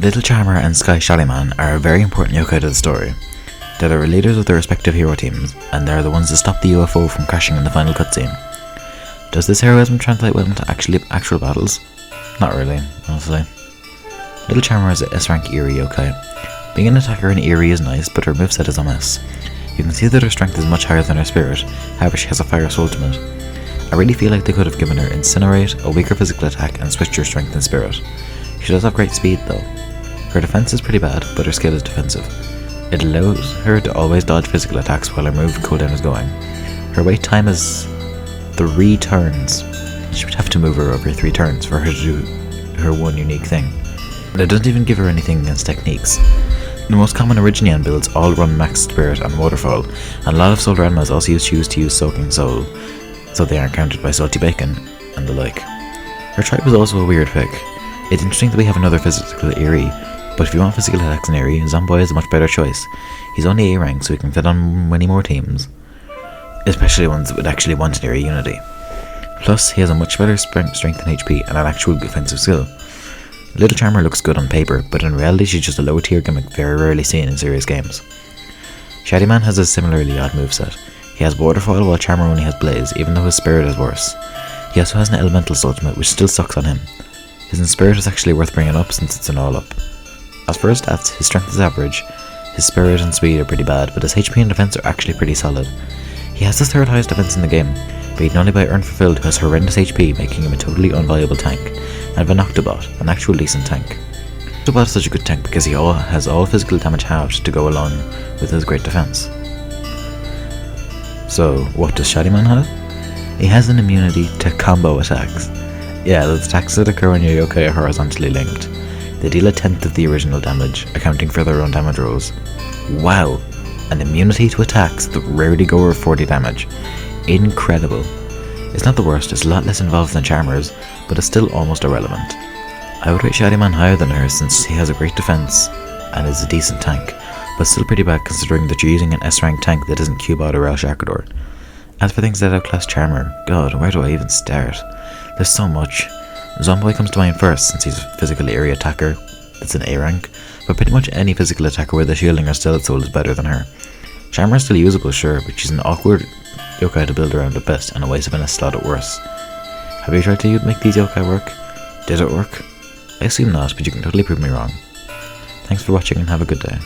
Little Charmer and Shady Man are a very important yokai to the story. They're the leaders of their respective hero teams, and they're the ones that stop the UFO from crashing in the final cutscene. Does this heroism translate well into actual battles? Not really, honestly. Little Charmer is a S-rank Eerie yokai. Being an attacker in Eerie is nice, but her moveset is a mess. You can see that her strength is much higher than her spirit, however she has a Fire ultimate. I really feel like they could have given her Incinerate, a weaker physical attack, and switched her strength and spirit. She does have great speed though. Her defense is pretty bad, but her skill is defensive. It allows her to always dodge physical attacks while her move cooldown is going. Her wait time is 3 turns. She would have to move her every 3 turns for her to do her one unique thing. But it doesn't even give her anything against techniques. The most common Originian builds all run Max Spirit and Waterfall, and a lot of Solar Animals also choose to use Soaking Soul, so they aren't countered by Salty Bacon and the like. Her tribe is also a weird pick. It's interesting that we have another physical Eerie, but if you want physical attacks in Eerie, Zomboy is a much better choice. He's only A rank, so he can fit on many more teams, especially ones that would actually want an Eerie unity. Plus, he has a much better strength and HP and an actual defensive skill. Little Charmer looks good on paper, but in reality she's just a low tier gimmick very rarely seen in serious games. Shady Man has a similarly odd moveset. He has Waterfall while Charmer only has Blaze, even though his spirit is worse. He also has an Elemental ultimate, which still sucks on him. His Spirit is actually worth bringing up since it's an all-up. As for his stats, his strength is average, his spirit and speed are pretty bad, but his HP and defense are actually pretty solid. He has the 3rd highest defense in the game, beaten only by Earn Fulfilled, who has horrendous HP, making him a totally unviable tank, and Van Octobot, an actual decent tank. Octobot is such a good tank because he has all physical damage halved to go along with his great defense. So, what does Shady Man have? He has an immunity to combo attacks. Yeah, the attacks that occur when your yokai are horizontally linked. They deal 1/10 of the original damage, accounting for their own damage rolls. Wow, an immunity to attacks that rarely go over 40 damage. Incredible. It's not the worst, it's a lot less involved than Charmer's, but it's still almost irrelevant. I would rate Shady Man higher than her since he has a great defense and is a decent tank, but still pretty bad considering that you're using an S-rank tank that isn't Cubot or El Shakador. As for things that outclass Charmer, god, where do I even start? There's so much. Zomboy comes to mind first since he's a physical area attacker that's an A rank, but pretty much any physical attacker with a shielding or stealth soul is better than her. Charmer is still usable, sure, but she's an awkward yokai to build around at best and a waste of an slot at worst. Have you tried to make these yokai work? Did it work? I assume not, but you can totally prove me wrong. Thanks for watching and have a good day.